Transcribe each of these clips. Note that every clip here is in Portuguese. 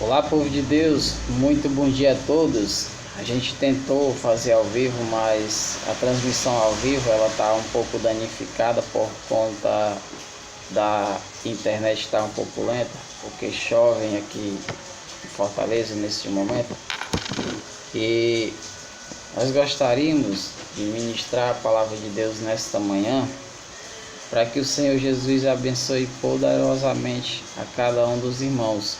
Olá, povo de Deus, muito bom dia a todos. A gente tentou fazer ao vivo, mas a transmissão ao vivo ela está um pouco danificada por conta da internet estar um pouco lenta, porque chovem aqui em Fortaleza neste momento. E nós gostaríamos de ministrar a palavra de Deus nesta manhã, para que o Senhor Jesus abençoe poderosamente a cada um dos irmãos.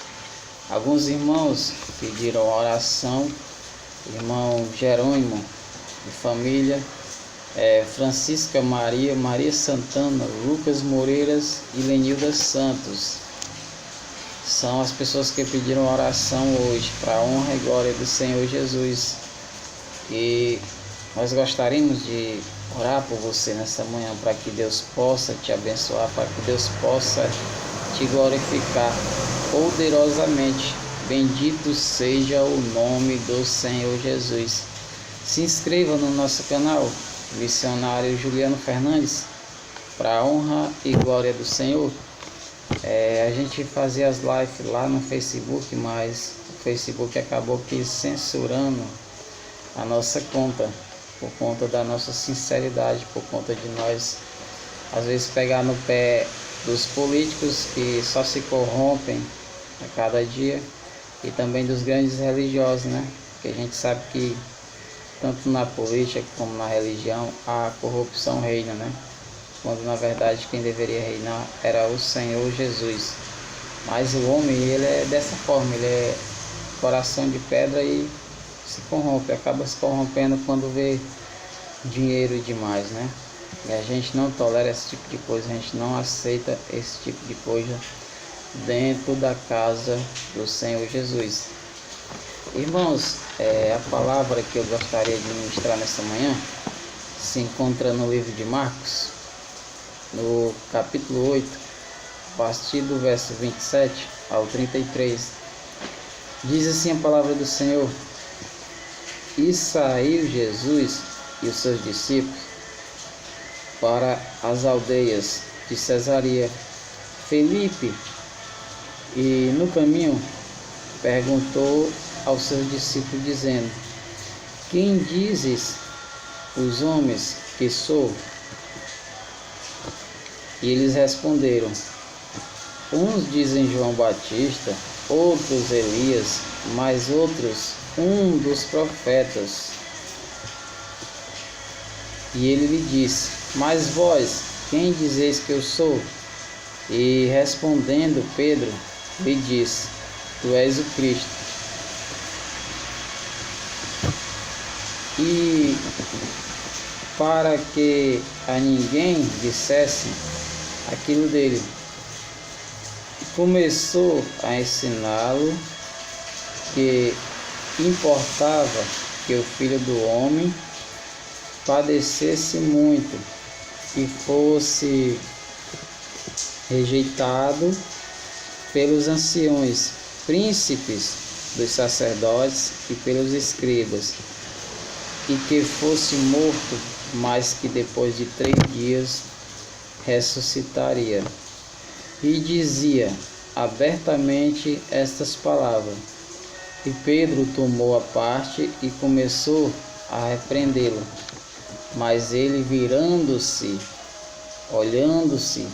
Alguns irmãos pediram oração, irmão Jerônimo de família, Francisca Maria, Maria Santana, Lucas Moreiras e Lenilda Santos. São as pessoas que pediram oração hoje, para a honra e glória do Senhor Jesus. E nós gostaríamos de orar por você nessa manhã, para que Deus possa te abençoar, para que Deus possa te glorificar poderosamente. Bendito seja o nome do Senhor Jesus. Se inscreva no nosso canal, Missionário Juliano Fernandes, para a honra e glória do Senhor. A gente fazia as lives lá no Facebook, mas o Facebook acabou que censurando a nossa conta, por conta da nossa sinceridade, por conta de nós às vezes pegar no pé dos políticos que só se corrompem a cada dia, e também dos grandes religiosos, né? Porque a gente sabe que tanto na política como na religião a corrupção reina, né? Quando na verdade quem deveria reinar era o Senhor Jesus. Mas o homem, ele é dessa forma, ele é coração de pedra e se corrompe, acaba se corrompendo quando vê dinheiro demais, né? E a gente não tolera esse tipo de coisa, a gente não aceita esse tipo de coisa dentro da casa do Senhor Jesus. Irmãos, a palavra que eu gostaria de ministrar nessa manhã se encontra no livro de Marcos, no capítulo 8, a partir do verso 27 ao 33. Diz assim a palavra do Senhor: E saiu Jesus e os seus discípulos para as aldeias de Cesareia Filipe, e no caminho perguntou aos seus discípulos, dizendo: Quem dizes os homens que sou? E eles responderam: Uns dizem João Batista, outros Elias, mas outros um dos profetas. E ele lhe disse: Mas vós, quem dizeis que eu sou? E respondendo Pedro, lhe disse: Tu és o Cristo. E para que a ninguém dissesse aquilo dele, começou a ensiná-lo que importava que o Filho do Homem padecesse muito e fosse rejeitado pelos anciões, príncipes dos sacerdotes e pelos escribas, e que fosse morto, mas que depois de 3 dias ressuscitaria. E dizia abertamente estas palavras. E Pedro tomou a parte e começou a repreendê-lo. Mas ele, virando-se, olhando-se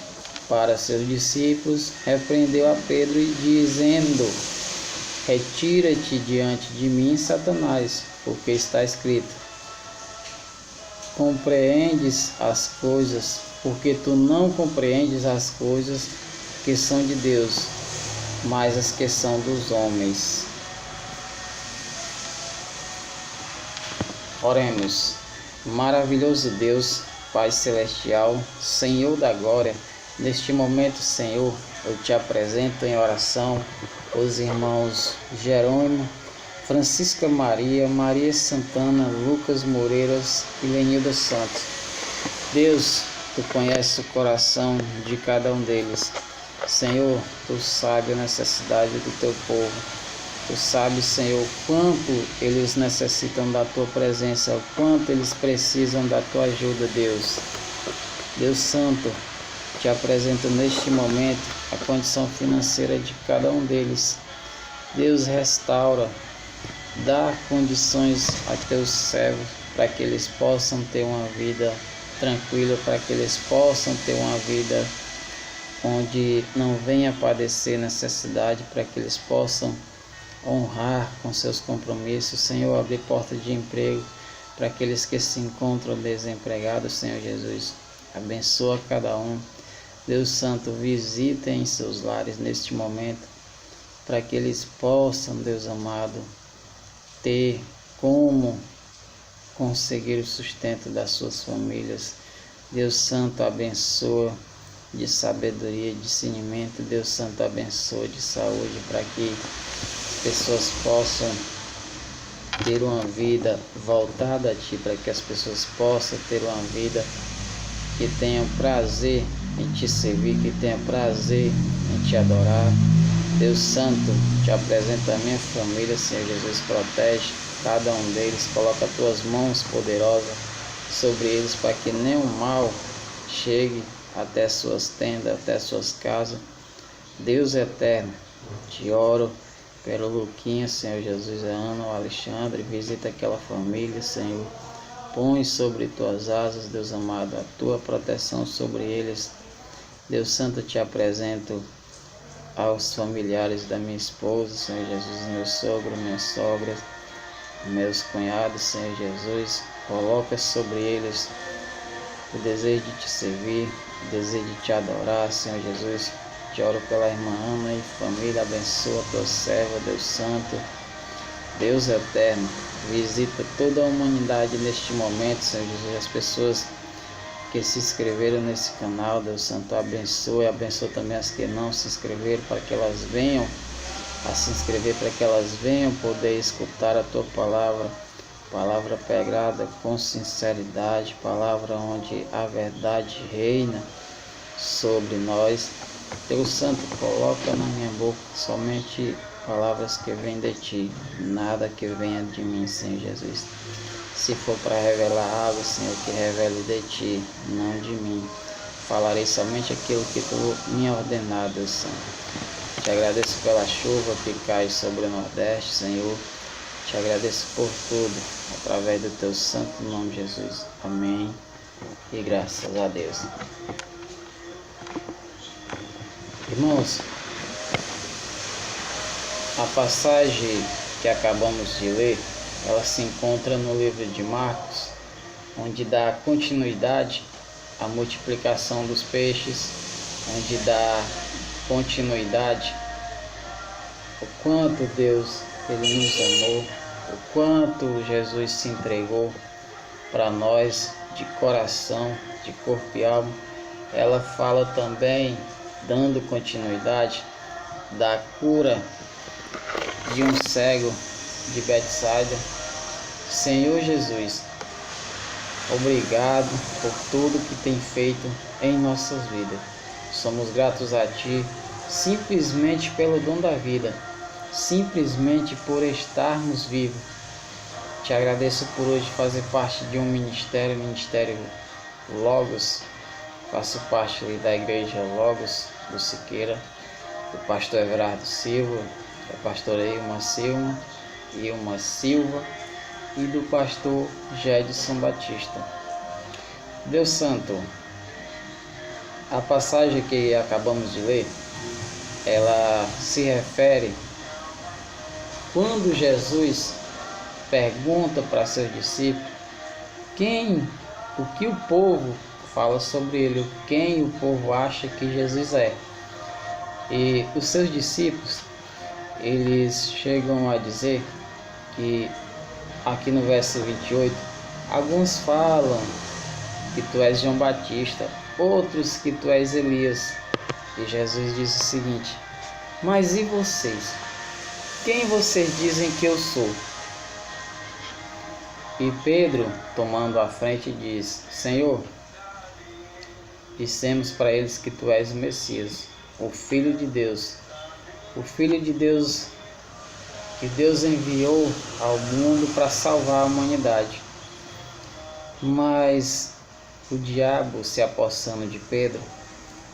para seus discípulos, repreendeu a Pedro e dizendo: Retira-te diante de mim, Satanás, porque está escrito: Compreendes as coisas, porque tu não compreendes as coisas que são de Deus, mas as que são dos homens. Oremos. Maravilhoso Deus, Pai Celestial, Senhor da Glória, neste momento, Senhor, eu te apresento em oração os irmãos Jerônimo, Francisca Maria, Maria Santana, Lucas Moreiras e Lenilda Santos. Deus, tu conheces o coração de cada um deles. Senhor, tu sabes a necessidade do teu povo. Tu sabes, Senhor, quanto eles necessitam da tua presença, o quanto eles precisam da tua ajuda, Deus. Deus Santo, te apresento neste momento a condição financeira de cada um deles. Deus, restaura, dá condições a teus servos para que eles possam ter uma vida tranquila, para que eles possam ter uma vida onde não venha padecer necessidade, para que eles possam honrar com seus compromissos. Senhor, abrir porta de emprego para aqueles que se encontram desempregados, Senhor Jesus. Abençoa cada um. Deus Santo, visita em seus lares neste momento, para que eles possam, Deus amado, ter como conseguir o sustento das suas famílias. Deus Santo, abençoa de sabedoria e discernimento. Deus Santo, abençoa de saúde, para que as pessoas possam ter uma vida voltada a Ti, para que as pessoas possam ter uma vida que tenha prazer em Te servir, que tenha prazer em Te adorar. Deus Santo, Te apresento a minha família, Senhor Jesus, protege cada um deles, coloca as Tuas mãos poderosas sobre eles, para que nenhum mal chegue até suas tendas, até suas casas. Deus eterno, Te oro pelo Luquinha, Senhor Jesus, a Ana, o Alexandre, visita aquela família, Senhor. Põe sobre Tuas asas, Deus amado, a Tua proteção sobre eles. Deus Santo, Te apresento aos familiares da minha esposa, Senhor Jesus, meu sogro, minha sogra, meus cunhados, Senhor Jesus. Coloca sobre eles o desejo de Te servir, o desejo de Te adorar, Senhor Jesus. Te oro pela irmã Ana e família, abençoa Tua serva, Deus Santo. Deus eterno, visita toda a humanidade neste momento, Senhor Jesus. As pessoas que se inscreveram nesse canal, Deus Santo, abençoe também as que não se inscreveram, para que elas venham a se inscrever, para que elas venham poder escutar a Tua palavra, palavra pregada com sinceridade, palavra onde a verdade reina sobre nós. Deus Santo, coloca na minha boca somente palavras que vêm de Ti, nada que venha de mim, Senhor Jesus. Se for para revelar algo, Senhor, que revele de Ti, não de mim. Falarei somente aquilo que Tu me ordenar, Deus Santo. Te agradeço pela chuva que cai sobre o Nordeste, Senhor. Te agradeço por tudo, através do Teu santo nome, Jesus. Amém. E graças a Deus. Irmãos, a passagem que acabamos de ler, ela se encontra no livro de Marcos, onde dá continuidade à multiplicação dos peixes, onde dá continuidade o quanto Deus Ele nos amou, o quanto Jesus se entregou para nós de coração, de corpo e alma. Ela fala também, dando continuidade, da cura de um cego de Betsaida. Senhor Jesus, obrigado por tudo que tem feito em nossas vidas. Somos gratos a Ti, simplesmente pelo dom da vida, simplesmente por estarmos vivos. Te agradeço por hoje fazer parte de um ministério Logos. Faço parte da igreja Logos do Siqueira, do pastor Everardo Silva, da pastora Ilma Silva e do pastor Gedson Batista. Deus Santo, a passagem que acabamos de ler, ela se refere quando Jesus pergunta para seus discípulos o que o povo fala sobre ele, quem o povo acha que Jesus é. E os seus discípulos, eles chegam a dizer que, aqui no verso 28, alguns falam que Tu és João Batista, outros que Tu és Elias. E Jesus diz o seguinte: mas e vocês? Quem vocês dizem que eu sou? E Pedro, tomando a frente, diz: Senhor, dissemos para eles que Tu és o Messias, o Filho de Deus. O Filho de Deus que Deus enviou ao mundo para salvar a humanidade. Mas o diabo, se apossando de Pedro,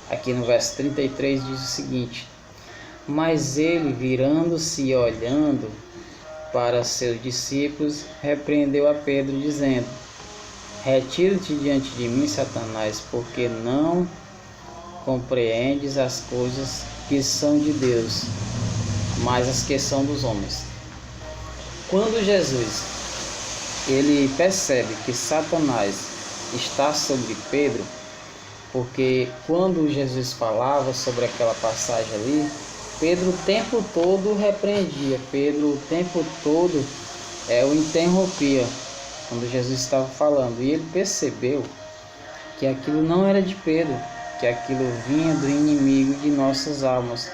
aqui no verso 33 diz o seguinte: Mas ele, virando-se e olhando para seus discípulos, repreendeu a Pedro, dizendo: Retira-te diante de mim, Satanás, porque não compreendes as coisas que são de Deus, mas as que são dos homens. Quando Jesus ele percebe que Satanás está sobre Pedro, porque quando Jesus falava sobre aquela passagem ali, Pedro o tempo todo repreendia, Pedro o tempo todo o interrompia quando Jesus estava falando, e ele percebeu que aquilo não era de Pedro, que aquilo vinha do inimigo de nossas almas.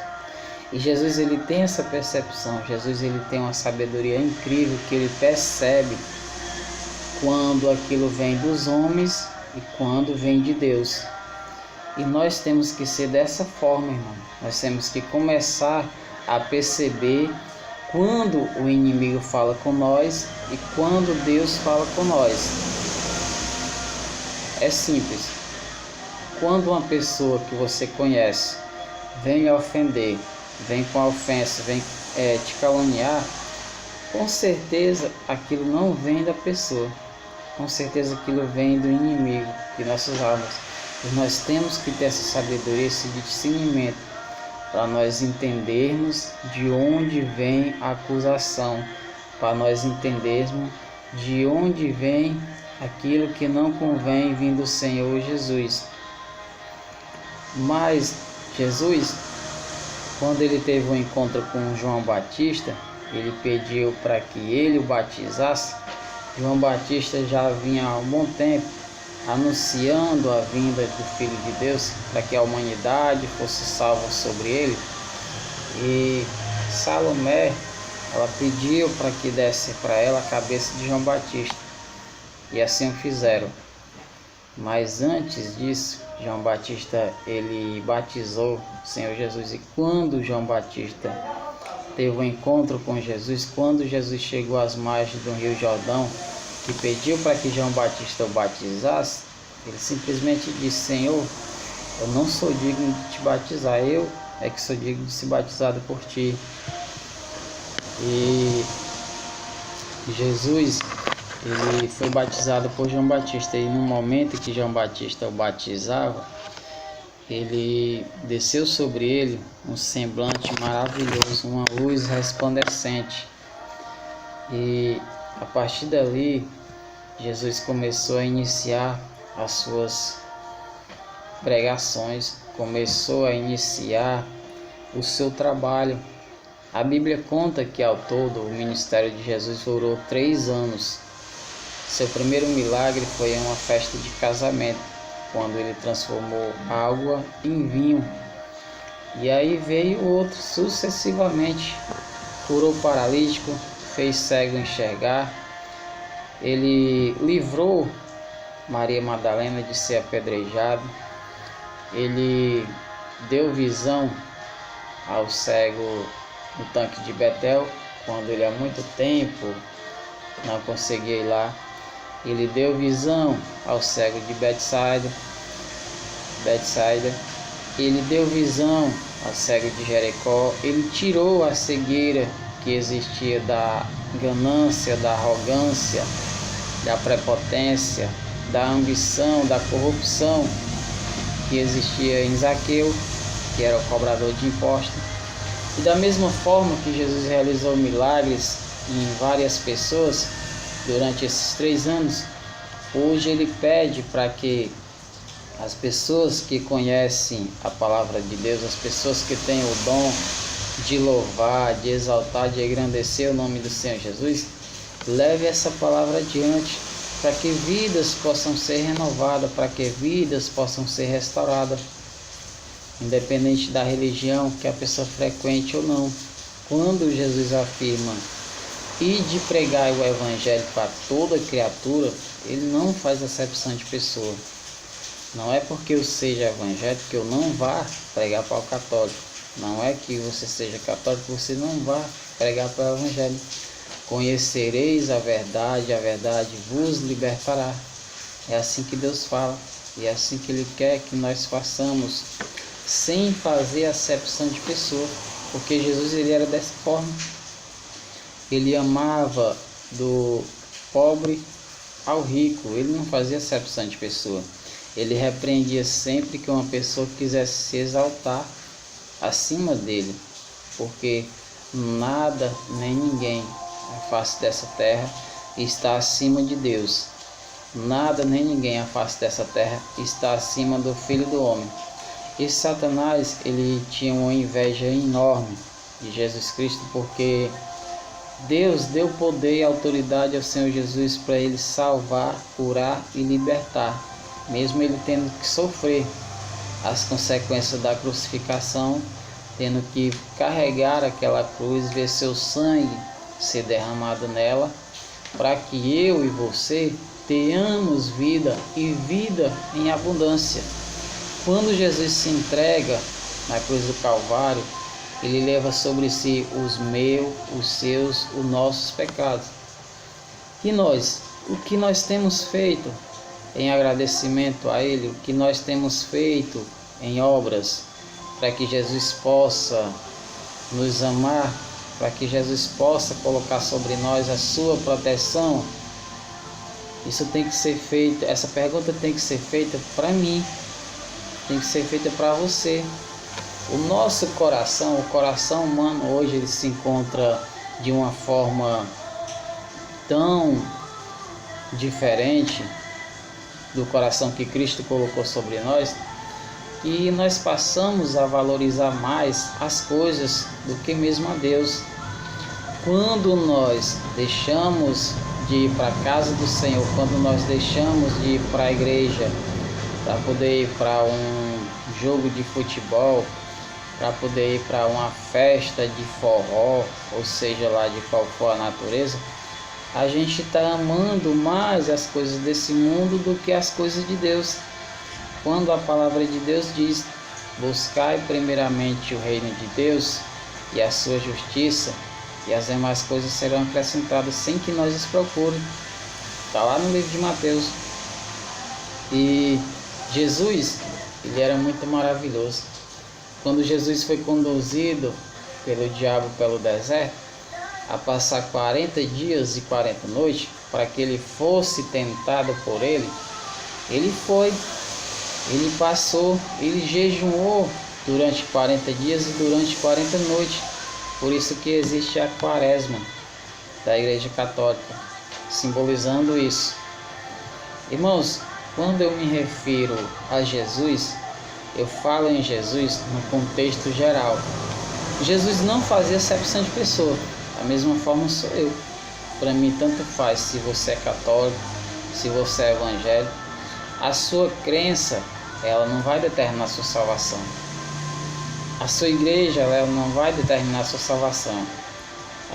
E Jesus ele tem essa percepção, Jesus ele tem uma sabedoria incrível, que ele percebe quando aquilo vem dos homens e quando vem de Deus. E nós temos que ser dessa forma, irmão. Nós temos que começar a perceber quando o inimigo fala com nós e quando Deus fala com nós. É simples. Quando uma pessoa que você conhece vem lhe ofender, vem com a ofensa, vem te caluniar, com certeza aquilo não vem da pessoa. Com certeza aquilo vem do inimigo de nossas almas. E nós temos que ter essa sabedoria, esse discernimento, para nós entendermos de onde vem a acusação, para nós entendermos de onde vem aquilo que não convém vir do Senhor Jesus. Mas Jesus, quando ele teve um encontro com João Batista, ele pediu para que ele o batizasse. João Batista já vinha há um bom tempo anunciando a vinda do Filho de Deus, para que a humanidade fosse salva sobre ele. E Salomé, ela pediu para que desse para ela a cabeça de João Batista, e assim o fizeram. Mas antes disso, João Batista ele batizou o Senhor Jesus. E quando João Batista teve um encontro com Jesus, quando Jesus chegou às margens do Rio Jordão, que pediu para que João Batista o batizasse, ele simplesmente disse: Senhor, eu não sou digno de te batizar, eu é que sou digno de ser batizado por ti. E Jesus ele foi batizado por João Batista, e no momento que João Batista o batizava, ele desceu sobre ele um semblante maravilhoso, uma luz resplandecente. E a partir dali, Jesus começou a iniciar as suas pregações, começou a iniciar o seu trabalho. A Bíblia conta que ao todo o ministério de Jesus durou 3 anos. Seu primeiro milagre foi em uma festa de casamento, quando ele transformou água em vinho. E aí veio outro sucessivamente. Curou o paralítico, fez cego enxergar. Ele livrou Maria Madalena de ser apedrejada. Ele deu visão ao cego no tanque de Betel, quando ele há muito tempo não conseguia ir lá. Ele deu visão ao cego de Betsaida. Ele deu visão ao cego de Jericó. Ele tirou a cegueira que existia da ganância, da arrogância, da prepotência, da ambição, da corrupção que existia em Zaqueu, que era o cobrador de impostos. E da mesma forma que Jesus realizou milagres em várias pessoas durante esses 3 anos, hoje ele pede para que as pessoas que conhecem a palavra de Deus, as pessoas que têm o dom de louvar, de exaltar, de engrandecer o nome do Senhor Jesus, leve essa palavra adiante, para que vidas possam ser renovadas, para que vidas possam ser restauradas, independente da religião que a pessoa frequente ou não. Quando Jesus afirma e de pregar o evangelho para toda criatura, ele não faz acepção de pessoa. Não é porque eu seja evangélico que eu não vá pregar para o católico. Não é que você seja católico que você não vá pregar para o evangelho. Conhecereis a verdade vos libertará. É assim que Deus fala, e é assim que Ele quer que nós façamos, sem fazer acepção de pessoa. porque Jesus ele era dessa forma. Ele amava do pobre ao rico, ele não fazia acepção de pessoa. Ele repreendia sempre que uma pessoa quisesse se exaltar acima dele, porque nada nem ninguém na face dessa terra está acima de Deus. Nada nem ninguém à face dessa terra está acima do Filho do Homem. E Satanás, ele tinha uma inveja enorme de Jesus Cristo, porque Deus deu poder e autoridade ao Senhor Jesus para ele salvar, curar e libertar, mesmo ele tendo que sofrer as consequências da crucificação, tendo que carregar aquela cruz, ver seu sangue ser derramado nela, para que eu e você tenhamos vida e vida em abundância. Quando Jesus se entrega na cruz do Calvário, ele leva sobre si os meus, os seus, os nossos pecados. E nós, o que nós temos feito em agradecimento a ele, o que nós temos feito em obras para que Jesus possa nos amar, para que Jesus possa colocar sobre nós a sua proteção? Isso tem que ser feito, essa pergunta tem que ser feita para mim, tem que ser feita para você. O nosso coração, o coração humano hoje, ele se encontra de uma forma tão diferente do coração que Cristo colocou sobre nós, que nós passamos a valorizar mais as coisas do que mesmo a Deus. Quando nós deixamos de ir para a casa do Senhor, quando nós deixamos de ir para a igreja, para poder ir para um jogo de futebol, para poder ir para uma festa de forró, ou seja lá de qual for a natureza, a gente está amando mais as coisas desse mundo do que as coisas de Deus. Quando a palavra de Deus diz: buscai primeiramente o reino de Deus e a sua justiça, e as demais coisas serão acrescentadas sem que nós as procurem. Está lá no livro de Mateus. E Jesus, ele era muito maravilhoso. Quando Jesus foi conduzido pelo diabo pelo deserto, a passar 40 dias e 40 noites, para que ele fosse tentado por ele, ele foi, ele passou, ele jejuou durante 40 dias e durante 40 noites. Por isso que existe a quaresma da Igreja Católica, simbolizando isso. Irmãos, quando eu me refiro a Jesus, eu falo em Jesus no contexto geral. Jesus não fazia acepção de pessoa, da mesma forma sou eu. Para mim tanto faz se você é católico, se você é evangélico. A sua crença, ela não vai determinar a sua salvação. A sua igreja, ela não vai determinar a sua salvação.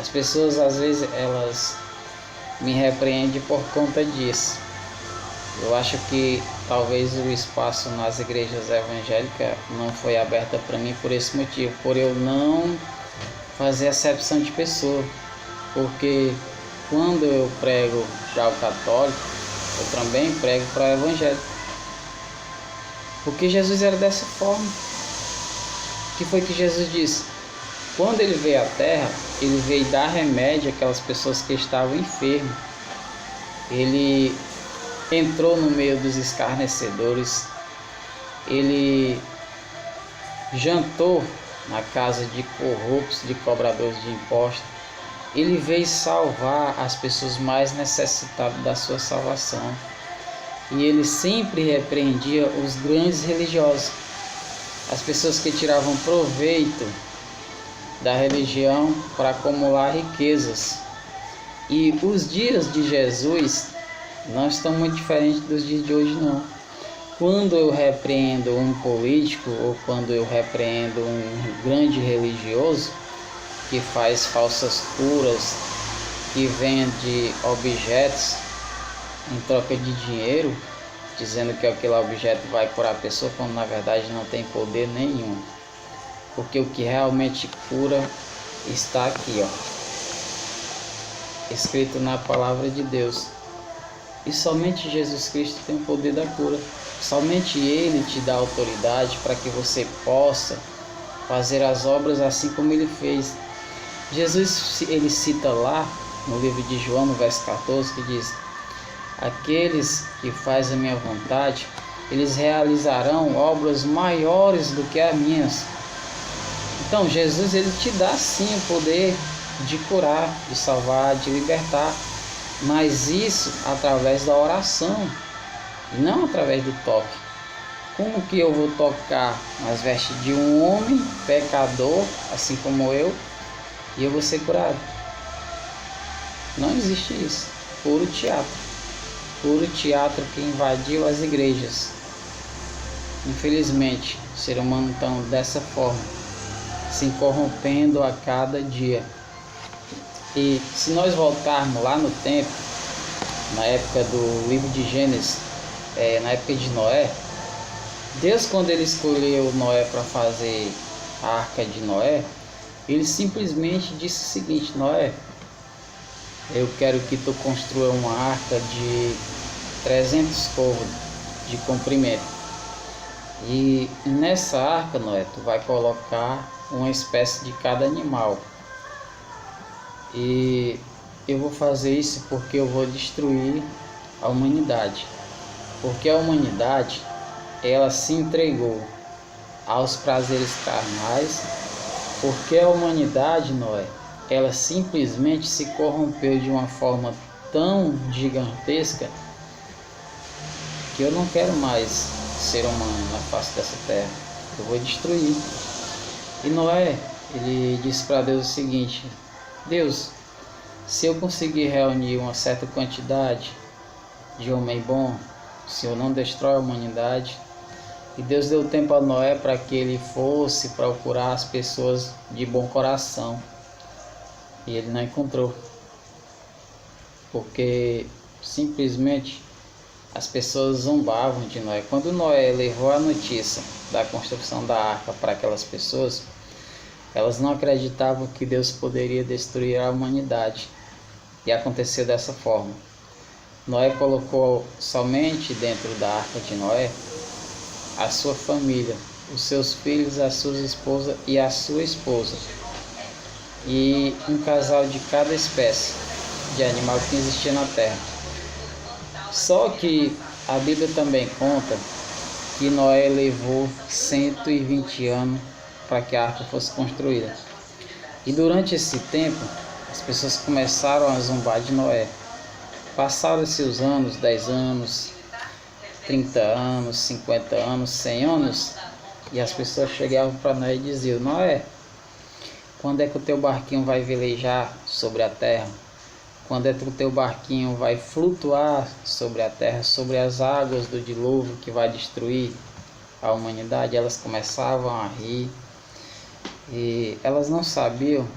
As pessoas às vezes elas me repreendem por conta disso. Eu acho que talvez o espaço nas igrejas evangélicas não foi aberto para mim por esse motivo, por eu não fazer acepção de pessoa. Porque quando eu prego para o católico, eu também prego para o evangélico. Porque Jesus era dessa forma. O que foi que Jesus disse? Quando ele veio à terra, ele veio dar remédio àquelas pessoas que estavam enfermas. Ele entrou no meio dos escarnecedores. Ele jantou na casa de corruptos, de cobradores de impostos. Ele veio salvar as pessoas mais necessitadas da sua salvação. E ele sempre repreendia os grandes religiosos, as pessoas que tiravam proveito da religião para acumular riquezas. E os dias de Jesus não estão muito diferentes dos dias de hoje, não. Quando eu repreendo um político ou quando eu repreendo um grande religioso que faz falsas curas, que vende objetos em troca de dinheiro, dizendo que aquele objeto vai curar a pessoa, quando na verdade não tem poder nenhum. Porque o que realmente cura está aqui, ó, escrito na palavra de Deus. E somente Jesus Cristo tem o poder da cura. Somente Ele te dá autoridade para que você possa fazer as obras assim como ele fez. Jesus, ele cita lá no livro de João, no verso 14, que diz: aqueles que fazem a minha vontade, eles realizarão obras maiores do que as minhas. Então Jesus, ele te dá sim o poder de curar, de salvar, de libertar, mas isso através da oração e não através do toque. Como que eu vou tocar nas vestes de um homem pecador, assim como eu, e eu vou ser curado? Não existe isso. Puro teatro que invadiu as igrejas. Infelizmente, o ser humano está dessa forma, se corrompendo a cada dia. E se nós voltarmos lá no tempo, na época do livro de Gênesis, na época de Noé, Deus, quando ele escolheu Noé para fazer a arca de Noé, ele simplesmente disse o seguinte: Noé, eu quero que tu construa uma arca de 300 côvados de comprimento. E nessa arca, Noé, tu vai colocar uma espécie de cada animal. E eu vou fazer isso porque eu vou destruir a humanidade. Porque a humanidade, ela se entregou aos prazeres carnais. Porque a humanidade, Noé, ela simplesmente se corrompeu de uma forma tão gigantesca que eu não quero mais ser humano na face dessa terra. Eu vou destruir. E Noé, ele disse para Deus o seguinte: Deus, se eu conseguir reunir uma certa quantidade de homem bom, o Senhor não destrói a humanidade. E Deus deu tempo a Noé para que ele fosse procurar as pessoas de bom coração. E ele não encontrou. Porque simplesmente as pessoas zombavam de Noé. Quando Noé levou a notícia da construção da arca para aquelas pessoas, elas não acreditavam que Deus poderia destruir a humanidade. E aconteceu dessa forma. Noé colocou somente dentro da arca de Noé a sua família, os seus filhos, a sua esposa e a sua esposa, e um casal de cada espécie de animal que existia na terra. Só que a Bíblia também conta que Noé levou 120 anos para que a arca fosse construída. E durante esse tempo, as pessoas começaram a zombar de Noé. Passaram-se os anos, 10 anos, 30 anos, 50 anos, 100 anos, e as pessoas chegavam para Noé e diziam: Noé, quando é que o teu barquinho vai velejar sobre a terra? Quando é que o teu barquinho vai flutuar sobre a terra, sobre as águas do dilúvio que vai destruir a humanidade? Elas começavam a rir, e elas não sabiam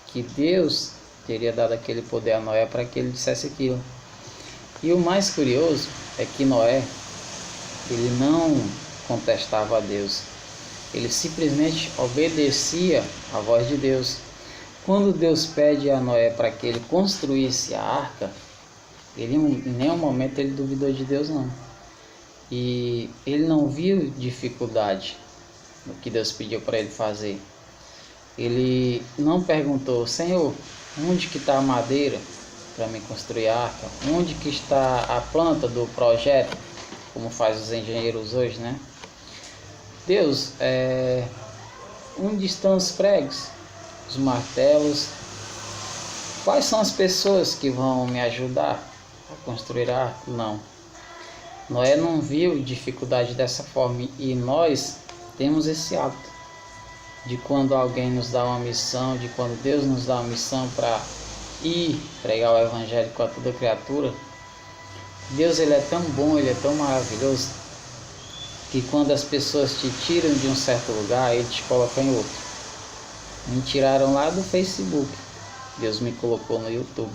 que Deus teria dado aquele poder a Noé para que ele dissesse aquilo. E o mais curioso é que Noé, ele não contestava a Deus, ele simplesmente obedecia à voz de Deus. Quando Deus pede a Noé para que ele construísse a arca, ele em nenhum momento ele duvidou de Deus, não. E ele não viu dificuldade no que Deus pediu para ele fazer. Ele não perguntou: Senhor, onde que está a madeira para me construir a arca? Onde que está a planta do projeto, como faz os engenheiros hoje, né? Deus, onde estão os pregos, os martelos? Quais são as pessoas que vão me ajudar a construir a arca? Não. Noé não viu dificuldade dessa forma, e nós temos esse hábito de quando alguém nos dá uma missão, de quando Deus nos dá uma missão para ir pregar o evangelho com toda criatura. Deus, ele é tão bom, ele é tão maravilhoso, que quando as pessoas te tiram de um certo lugar, ele te coloca em outro. Me tiraram lá do Facebook, Deus me colocou no YouTube.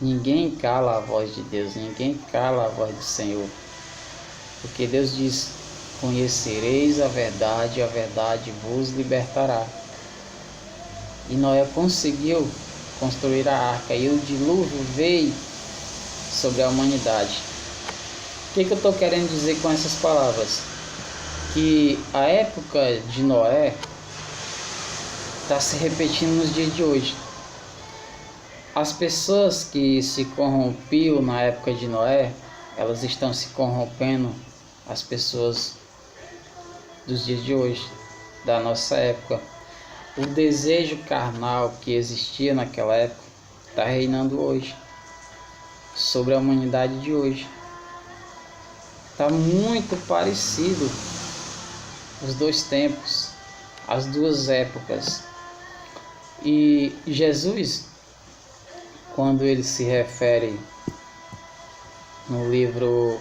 Ninguém cala a voz de Deus, ninguém cala a voz do Senhor, porque Deus diz: conhecereis a verdade vos libertará. E Noé conseguiu construir a arca, e o dilúvio veio sobre a humanidade. O que eu estou querendo dizer com essas palavras? que a época de Noé está se repetindo nos dias de hoje. As pessoas que se corrompiam na época de Noé, elas estão se corrompendo, as pessoas dos dias de hoje, da nossa época. O desejo carnal que existia naquela época está reinando hoje, sobre a humanidade de hoje. Está muito parecido os dois tempos, as duas épocas. E Jesus, quando ele se refere no livro,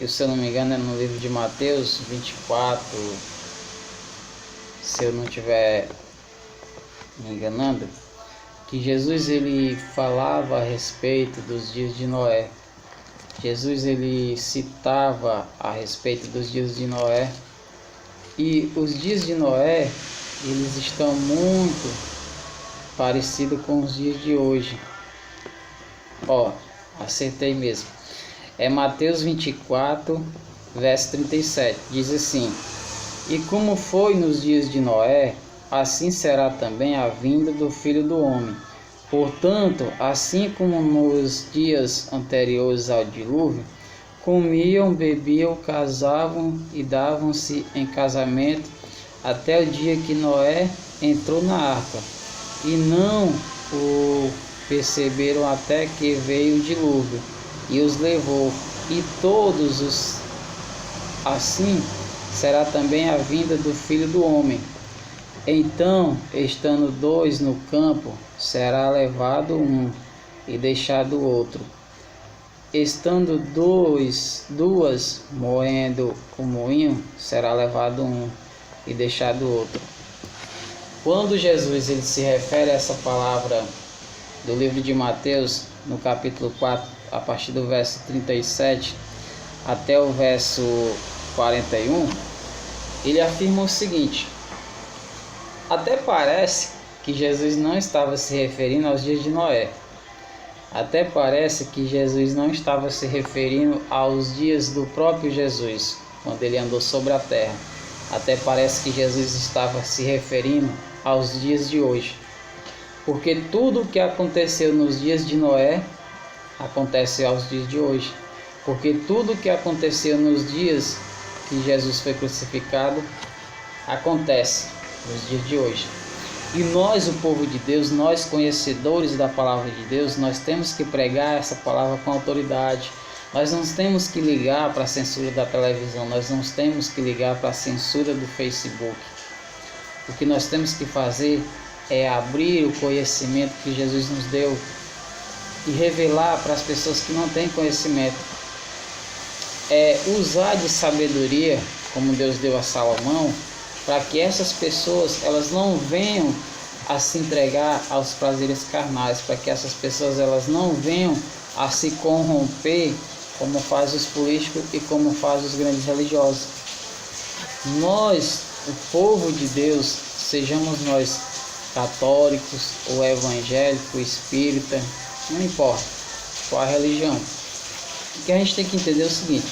se eu não me engano é no livro de Mateus 24, se eu não estiver me enganando, que Jesus ele falava a respeito dos dias de Noé. Jesus ele citava a respeito dos dias de Noé, e os dias de Noé eles estão muito parecidos com os dias de hoje. Acertei mesmo. É Mateus 24, verso 37. Diz assim: E como foi nos dias de Noé, assim será também a vinda do Filho do Homem. Portanto, assim como nos dias anteriores ao dilúvio, comiam, bebiam, casavam e davam-se em casamento até o dia que Noé entrou na arca, e não o perceberam até que veio o dilúvio e os levou. E todos os assim será também a vinda do Filho do Homem. Então, estando dois no campo, será levado um e deixado outro. Estando duas moendo o moinho, será levado um e deixado outro. Quando Jesus ele se refere a essa palavra do livro de Mateus, no capítulo 4, a partir do verso 37 até o verso 41, ele afirma o seguinte: até parece que Jesus não estava se referindo aos dias de Noé. Até parece que Jesus não estava se referindo aos dias do próprio Jesus, quando ele andou sobre a terra. Até parece que Jesus estava se referindo aos dias de hoje. Porque tudo o que aconteceu nos dias de Noé acontece aos dias de hoje. Porque tudo o que aconteceu nos dias que Jesus foi crucificado acontece nos dias de hoje. E nós, o povo de Deus, nós conhecedores da palavra de Deus, nós temos que pregar essa palavra com autoridade. Nós não temos que ligar para a censura da televisão, nós não temos que ligar para a censura do Facebook. O que nós temos que fazer é abrir o conhecimento que Jesus nos deu e revelar para as pessoas que não têm conhecimento. É usar de sabedoria, como Deus deu a Salomão, para que essas pessoas elas não venham a se entregar aos prazeres carnais, para que essas pessoas elas não venham a se corromper como faz os políticos e como faz os grandes religiosos. Nós, o povo de Deus, sejamos nós católicos ou evangélicos, espírita, não importa qual a religião. O que a gente tem que entender é o seguinte: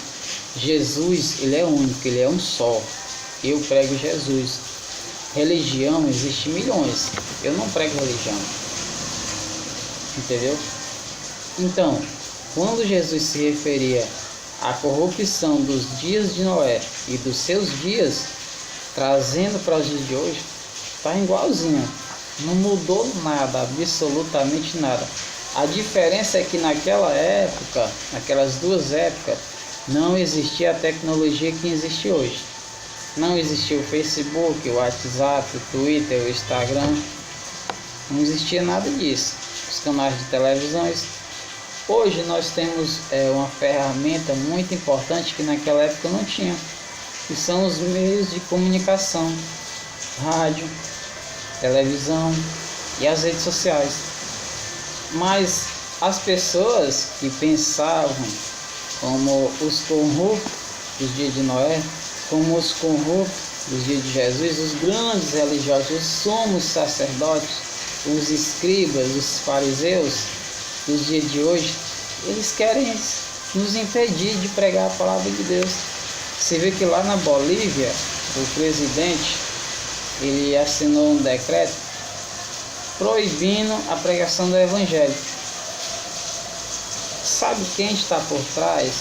Jesus, ele é único, ele é um só. Eu prego Jesus. Religião existe milhões. Eu não prego religião. Entendeu? Então, quando Jesus se referia à corrupção dos dias de Noé e dos seus dias, trazendo para os dias de hoje, está igualzinho. Não mudou nada, absolutamente nada. A diferença é que naquela época, naquelas duas épocas, não existia a tecnologia que existe hoje. Não existia o Facebook, o WhatsApp, o Twitter, o Instagram. Não existia nada disso. Os canais de televisões. Hoje nós temos uma ferramenta muito importante que naquela época não tinha, que são os meios de comunicação, rádio, televisão e as redes sociais. Mas as pessoas que pensavam como os corruptos dos dias de Noé, como os corruptos dos dias de Jesus, os grandes religiosos, os sumos sacerdotes, os escribas, os fariseus dos dias de hoje, eles querem nos impedir de pregar a palavra de Deus. Você vê que lá na Bolívia, o presidente, ele assinou um decreto proibindo a pregação do evangelho. Sabe quem está por trás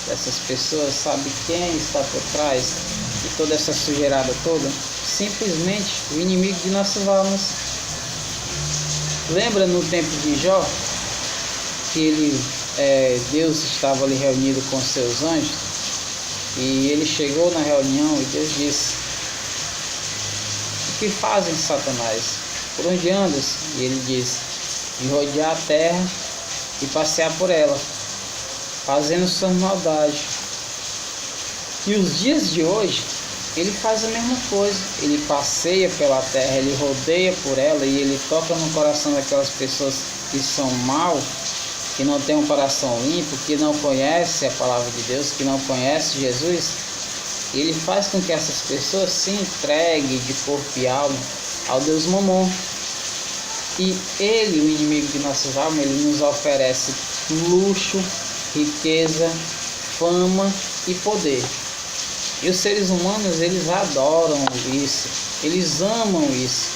dessas pessoas? Sabe quem está por trás de toda essa sujeirada toda? Simplesmente o inimigo de nossas almas. Lembra no tempo de Jó, que Deus estava ali reunido com seus anjos, e ele chegou na reunião e Deus disse: o que fazem, Satanás? Por onde andas? E ele disse: de rodear a terra e passear por ela, fazendo suas maldades. E os dias de hoje, ele faz a mesma coisa. Ele passeia pela terra, ele rodeia por ela, e ele toca no coração daquelas pessoas que são mal, que não tem um coração limpo, que não conhece a palavra de Deus, que não conhece Jesus. Ele faz com que essas pessoas se entreguem de corpo e alma ao Deus Mamon. E ele, o inimigo de nossas almas, ele nos oferece luxo, riqueza, fama e poder. E os seres humanos, eles adoram isso, eles amam isso.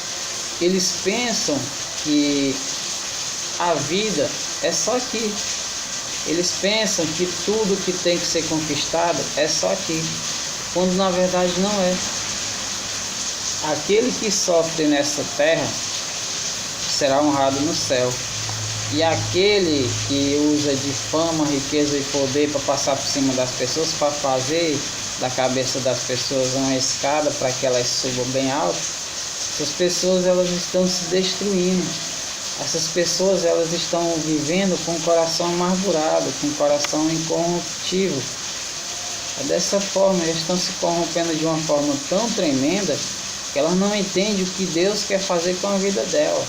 Eles pensam que a vida é só aqui. Eles pensam que tudo que tem que ser conquistado é só aqui, quando na verdade não é. Aquele que sofre nessa terra será honrado no céu. E aquele que usa de fama, riqueza e poder para passar por cima das pessoas, para fazer da cabeça das pessoas uma escada para que elas subam bem alto, essas pessoas, elas estão se destruindo. Essas pessoas, elas estão vivendo com o coração amargurado, com o coração incorruptível. É dessa forma, eles estão se corrompendo de uma forma tão tremenda que elas não entendem o que Deus quer fazer com a vida delas.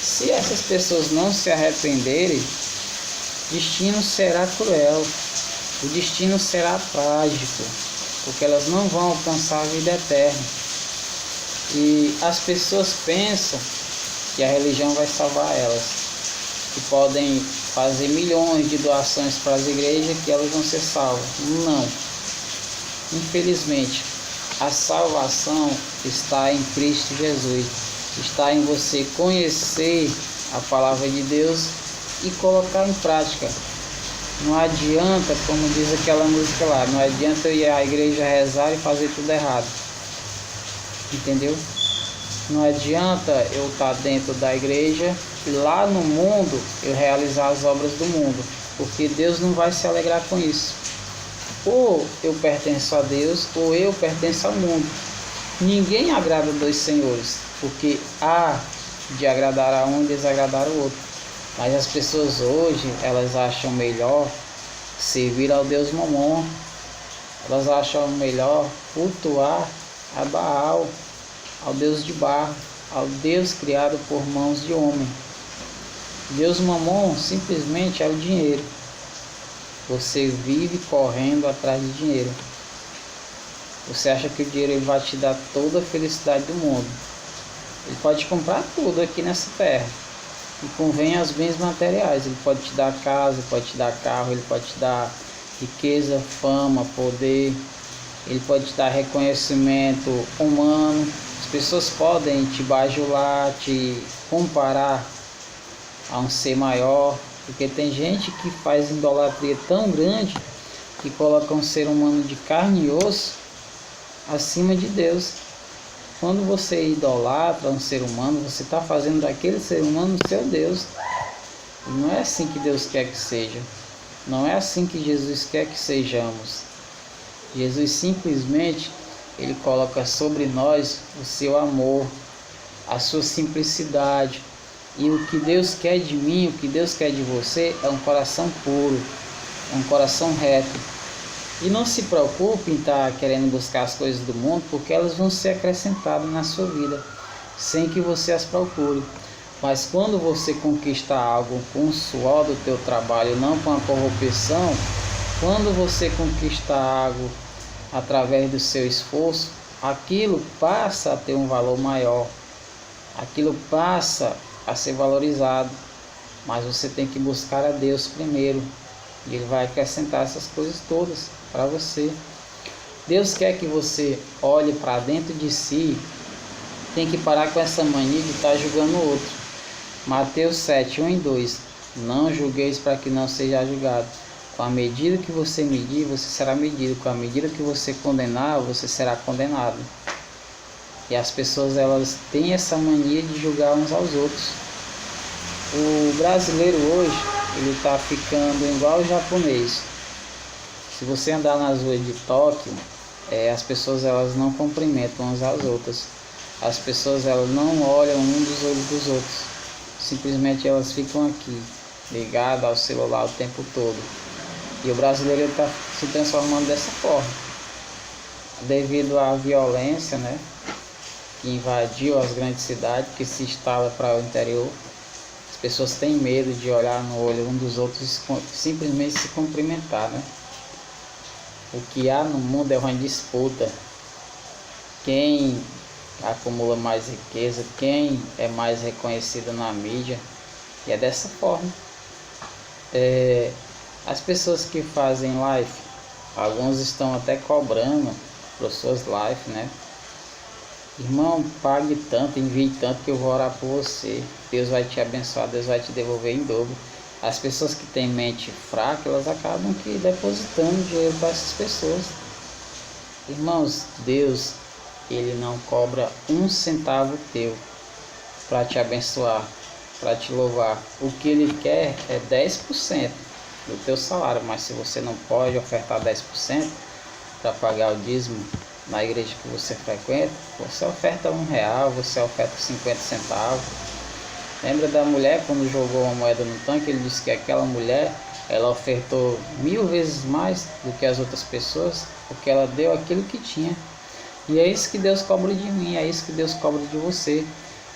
Se essas pessoas não se arrependerem, o destino será cruel, o destino será trágico, porque elas não vão alcançar a vida eterna. E as pessoas pensam que a religião vai salvar elas, que podem fazer milhões de doações para as igrejas que elas vão ser salvas. Não. Infelizmente, a salvação está em Cristo Jesus. Está em você conhecer a palavra de Deus e colocar em prática. Não adianta, como diz aquela música lá, não adianta eu ir à igreja rezar e fazer tudo errado. Entendeu? Não adianta eu estar dentro da igreja e lá no mundo eu realizar as obras do mundo, porque Deus não vai se alegrar com isso. Ou eu pertenço a Deus, ou eu pertenço ao mundo. Ninguém agrada dois senhores, porque há de agradar a um e desagradar o outro. Mas as pessoas hoje, elas acham melhor servir ao Deus Mamon. Elas acham melhor cultuar a Baal, ao Deus de barro, ao Deus criado por mãos de homem. Deus Mamon simplesmente é o dinheiro. Você vive correndo atrás de dinheiro. Você acha que o dinheiro ele vai te dar toda a felicidade do mundo. Ele pode comprar tudo aqui nessa terra. E convém aos bens materiais. Ele pode te dar casa, pode te dar carro, ele pode te dar riqueza, fama, poder. Ele pode te dar reconhecimento humano. As pessoas podem te bajular, te comparar a um ser maior. Porque tem gente que faz idolatria tão grande que coloca um ser humano de carne e osso acima de Deus. Quando você idolatra um ser humano, você está fazendo daquele ser humano seu Deus. E não é assim que Deus quer que seja. Não é assim que Jesus quer que sejamos. Jesus simplesmente, ele coloca sobre nós o seu amor, a sua simplicidade. E o que Deus quer de mim, o que Deus quer de você é um coração puro, é um coração reto. E não se preocupe em estar querendo buscar as coisas do mundo, porque elas vão ser acrescentadas na sua vida, sem que você as procure. Mas quando você conquista algo com o suor do teu trabalho, não com a corrupção, quando você conquista algo através do seu esforço, aquilo passa a ter um valor maior, aquilo passa a ser valorizado. Mas você tem que buscar a Deus primeiro, e Ele vai acrescentar essas coisas todas para você. Deus quer que você olhe para dentro de si. Tem que parar com essa mania de estar julgando o outro. Mateus 7, 1 e 2. Não julgueis para que não seja julgado. Com a medida que você medir, você será medido. Com a medida que você condenar, você será condenado. E as pessoas, elas têm essa mania de julgar uns aos outros. O brasileiro hoje, ele está ficando igual o japonês. Se você andar nas ruas de Tóquio, as pessoas, elas não cumprimentam uns às outras. As pessoas, elas não olham um dos olhos dos outros. Simplesmente elas ficam aqui, ligadas ao celular o tempo todo. E o brasileiro está se transformando dessa forma. Devido à violência, né, que invadiu as grandes cidades, que se instala para o interior, as pessoas têm medo de olhar no olho um dos outros e simplesmente se cumprimentar, né? O que há no mundo é uma disputa. Quem acumula mais riqueza, quem é mais reconhecido na mídia. E é dessa forma. As pessoas que fazem live, alguns estão até cobrando por suas lives, né? Irmão, pague tanto, envie tanto que eu vou orar por você. Deus vai te abençoar, Deus vai te devolver em dobro. As pessoas que têm mente fraca, elas acabam que depositando dinheiro para essas pessoas. Irmãos, Deus, Ele não cobra um centavo teu para te abençoar, para te louvar. O que Ele quer é 10% do teu salário, mas se você não pode ofertar 10% para pagar o dízimo na igreja que você frequenta, você oferta R$1, você oferta 50 centavos. Lembra da mulher quando jogou uma moeda no tanque? Ele disse que aquela mulher, ela ofertou 1000 vezes mais do que as outras pessoas, porque ela deu aquilo que tinha. E é isso que Deus cobra de mim, é isso que Deus cobra de você.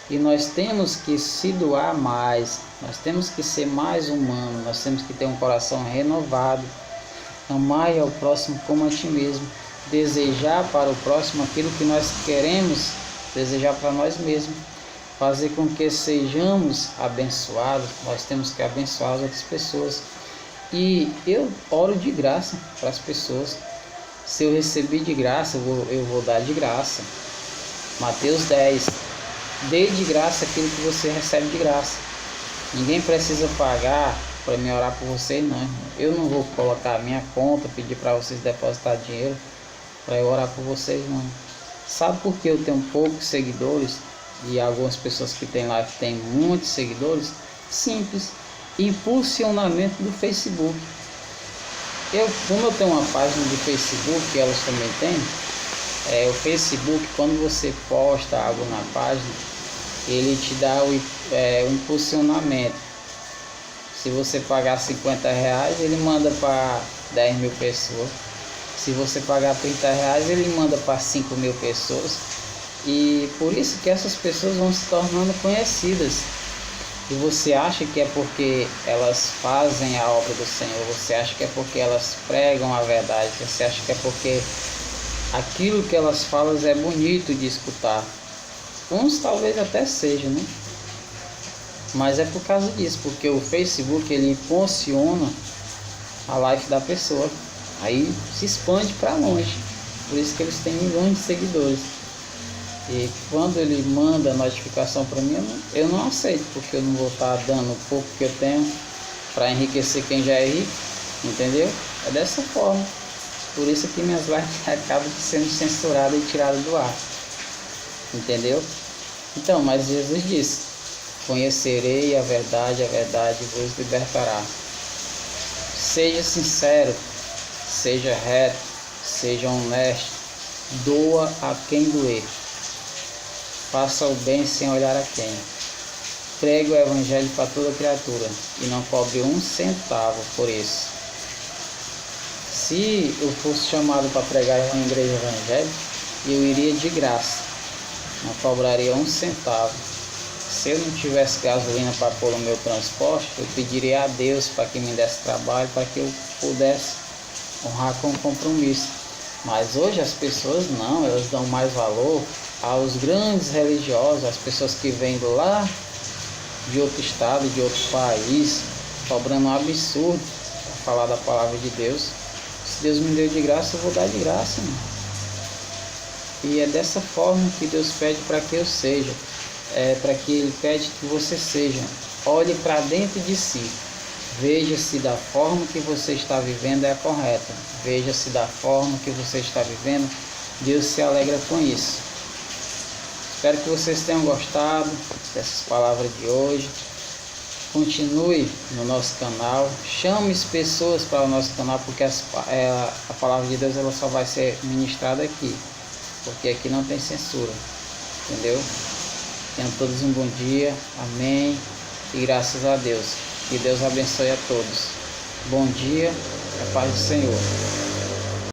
E nós temos que se doar mais, nós temos que ser mais humanos, nós temos que ter um coração renovado, amar ao próximo como a ti mesmo, desejar para o próximo aquilo que nós queremos desejar para nós mesmos, fazer com que sejamos abençoados. Nós temos que abençoar as outras pessoas. E eu oro de graça para as pessoas. Se eu recebi de graça, eu vou dar de graça. Mateus 10. Dê de graça aquilo que você recebe de graça. Ninguém precisa pagar para me orar por vocês, não. Eu não vou colocar a minha conta, pedir para vocês depositar dinheiro para eu orar por vocês, não. Sabe por que eu tenho poucos seguidores e algumas pessoas que têm live têm muitos seguidores? Simples. Impulsionamento do Facebook. Como eu tenho uma página de Facebook, elas também têm, o Facebook, quando você posta algo na página, ele te dá o impulsionamento. Se você pagar R$50, ele manda para 10 mil pessoas. Se você pagar R$30, ele manda para 5 mil pessoas. E por isso que essas pessoas vão se tornando conhecidas. E você acha que é porque elas fazem a obra do Senhor, você acha que é porque elas pregam a verdade, você acha que é porque aquilo que elas falam é bonito de escutar. Uns talvez até seja, né? Mas é por causa disso, porque o Facebook, ele impulsiona a live da pessoa, aí se expande para longe. Por isso que eles têm milhões de seguidores. E quando ele manda a notificação para mim, eu não aceito, porque eu não vou estar dando o pouco que eu tenho para enriquecer quem já é rico, entendeu? É dessa forma. Por isso que minhas lives acabam sendo censuradas e tiradas do ar, entendeu? Então, mas Jesus disse: conhecerei a verdade vos libertará. Seja sincero, seja reto, seja honesto, doa a quem doer. Faça o bem sem olhar a quem. Pregue o evangelho para toda criatura e não cobre um centavo por isso. Se eu fosse chamado para pregar em uma igreja evangélica, eu iria de graça, não cobraria um centavo. Se eu não tivesse gasolina para pôr no meu transporte, eu pediria a Deus para que me desse trabalho, para que eu pudesse honrar com compromisso. Mas hoje as pessoas não, elas dão mais valor aos grandes religiosos, as pessoas que vêm lá de outro estado, de outro país, cobrando um absurdo para falar da palavra de Deus. Se Deus me deu de graça, eu vou dar de graça, mano. E é dessa forma que Deus pede para que eu seja, para que Ele pede que você seja. Olhe para dentro de si, veja se da forma que você está vivendo é a correta, veja se da forma que você está vivendo, Deus se alegra com isso. Espero que vocês tenham gostado dessas palavras de hoje. Continue no nosso canal, chame as pessoas para o nosso canal, porque a palavra de Deus ela só vai ser ministrada aqui, porque aqui não tem censura, entendeu? Tenham todos um bom dia, amém, e graças a Deus. Que Deus abençoe a todos. Bom dia, a paz do Senhor.